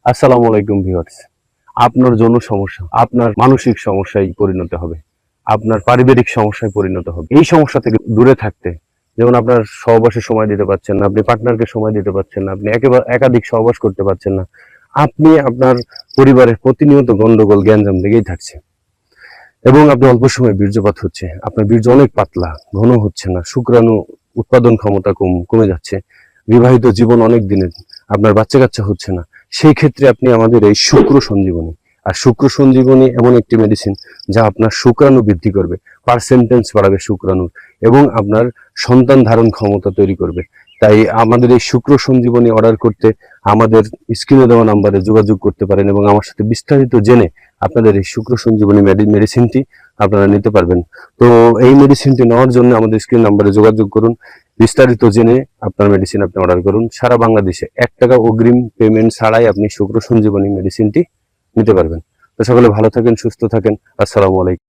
আসসালামু আলাইকুম ভিউয়ার্স। আপনার যৌন সমস্যা আপনার মানসিক সমস্যায় পরিণত হবে, আপনার পারিবারিক সমস্যায় পরিণত হবে। এই সমস্যা থেকে দূরে থাকতে, যেমন আপনার সহবাসে সময় দিতে পারছেন না, আপনি পার্টনারকে সময় দিতে পারছেন না, আপনি একেবারে একাধিক সহবাস করতে পারছেন না, আপনি আপনার পরিবারের প্রতিনিয়ত গন্ডগোল গ্যাঞ্জাম লেগেই থাকছে এবং আপনি অল্প সময়ে বীর্যপাত হচ্ছে, আপনার বীর্য অনেক পাতলা, ঘন হচ্ছে না, শুক্রাণু উৎপাদন ক্ষমতা কমে যাচ্ছে, বিবাহিত জীবন অনেক দিনের, আপনার বাচ্চা কাচ্চা হচ্ছে না, সেই ক্ষেত্রে আপনি আমাদের এই শুক্র সঞ্জীবনী, আর শুক্র সঞ্জীবনী এমন একটি মেডিসিন যা আপনার শুক্রাণু বৃদ্ধি করবে, পার্সেন্টেজ বাড়াবে শুক্রাণুর এবং আপনার সন্তান ধারণ ক্ষমতা তৈরি করবে। তাই আমাদের এই শুক্র সঞ্জীবনী অর্ডার করতে আমাদের স্ক্রিনে দেওয়া নাম্বারে যোগাযোগ করতে পারেন এবং আমার সাথে বিস্তারিত জেনে আপনাদের এই শুক্র সঞ্জীবনী মেডিসিনটি আপনারা নিতে পারবেন। তো এই মেডিসিনটি নেওয়ার জন্য আমাদের স্ক্রিন নাম্বারে যোগাযোগ করুন, বিস্তারিত জেনে আপনার মেডিসিন আপনি অর্ডার করুন। সারা বাংলাদেশে 1 টাকা অগ্রিম পেমেন্ট ছাড়াই আপনি শুক্র সঞ্জীবনী মেডিসিনটি নিতে পারবেন। তো সকলে ভালো থাকেন, সুস্থ থাকেন। আসসালামু আলাইকুম।